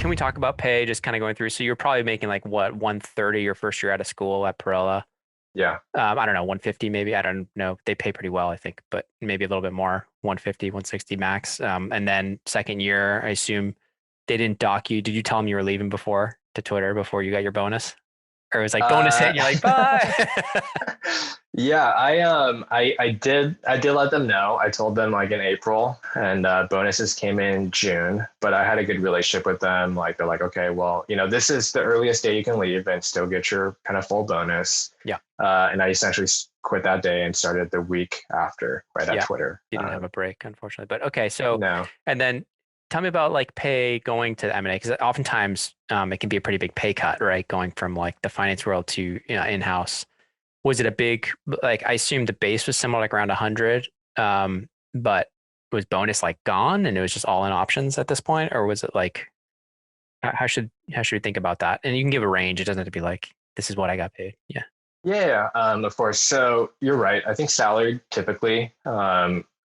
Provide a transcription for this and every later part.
can we talk about pay? Just kind of going through. So you're probably making like what 130 your first year out of school at Perella. Yeah. I don't know, 150 maybe. I don't know. They pay pretty well, I think, but maybe a little bit more, 150, 160 max. And then second year, I assume they didn't dock you. Did you tell them you were leaving before to Twitter before you got your bonus? Or it was like bonus hit Uh, and you're like, bye. yeah, I did let them know. I told them like in April, and bonuses came in June. But I had a good relationship with them. Like they're like, okay, well, this is the earliest day you can leave and still get your kind of full bonus. Yeah. And I essentially quit that day and started the week after, right at Yeah. Twitter. You didn't have a break, unfortunately. But okay, so No. and then tell me about like pay going to M&A because oftentimes it can be a pretty big pay cut, right? Going from like the finance world to in-house. Was it a big like I assume the base was similar, like around 100, but was bonus like gone and it was just all in options at this point, or was it like how should we think about that? And you can give a range. It doesn't have to be like this is what I got paid. Yeah. Yeah, of course. So you're right. I think salary typically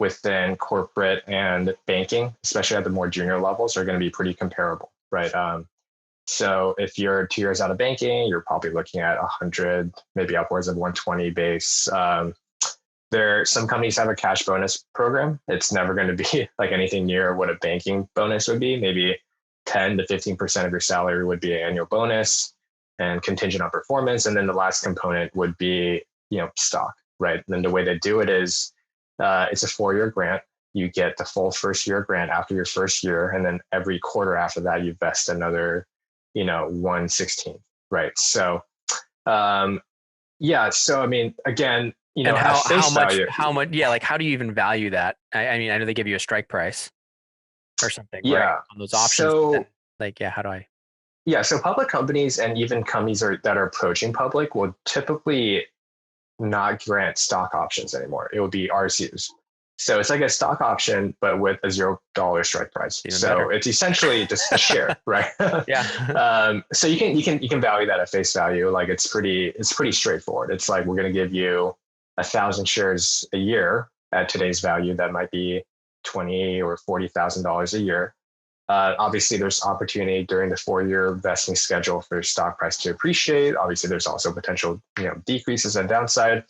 within corporate and banking, especially at the more junior levels, are going to be pretty comparable, right? So if you're 2 years out of banking, you're probably looking at 100, maybe upwards of 120 base. Some companies have a cash bonus program. It's never going to be like anything near what a banking bonus would be. Maybe 10 to 15% of your salary would be an annual bonus and contingent on performance. And then the last component would be, stock, right? And then the way they do it is it's a 4-year grant. You get the full first year grant after your first year. And then every quarter after that, you vest another, 1/16, right? So, yeah. So, I mean, again, And at face value, how much, yeah, like how do you even value that? I mean, I know they give you a strike price or something, right? yeah. On those options. So, Then, like, yeah, how do I? yeah. So public companies and even companies that are approaching public will typically not grant stock options anymore. It would be RSUs. So it's like a stock option, but with a $0 strike price. Even So better. it's essentially just a share, right? Yeah. So you can value that at face value. Like it's pretty straightforward. It's like we're going to give you 1,000 shares a year at today's value. That might be $20,000 or $40,000 a year. Obviously, there's opportunity during the 4-year vesting schedule for stock price to appreciate. Obviously, there's also potential, decreases and downside.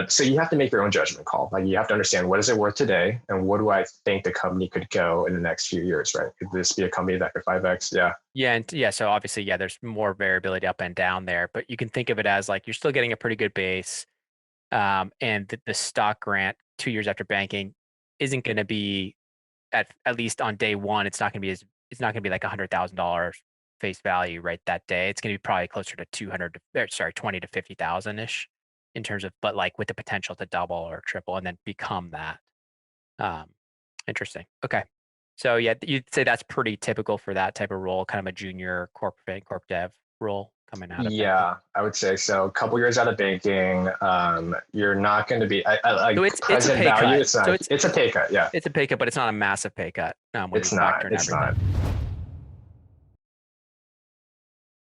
So you have to make your own judgment call. Like you have to understand what is it worth today, and what do I think the company could go in the next few years, right? Could this be a company that could 5x? Yeah. Yeah. And yeah. So obviously, yeah, there's more variability up and down there, but you can think of it as like you're still getting a pretty good base. And the stock grant 2 years after banking isn't going to be at least on day one, it's not going to be it's not going to be like $100,000 face value right that day. It's going to be probably closer to 20 to 50,000 ish in terms of, but like with the potential to double or triple and then become that. Um, Interesting. Okay. So yeah, you'd say that's pretty typical for that type of role, kind of a junior corp dev role coming out of banking. Yeah, I would say so. A couple years out of banking, you're not going to be So like it's a present pay value. cut. It's not. It's a pay cut. Yeah, It's a pay cut, but it's not a massive pay cut when you it's not. factor in It's everything. not.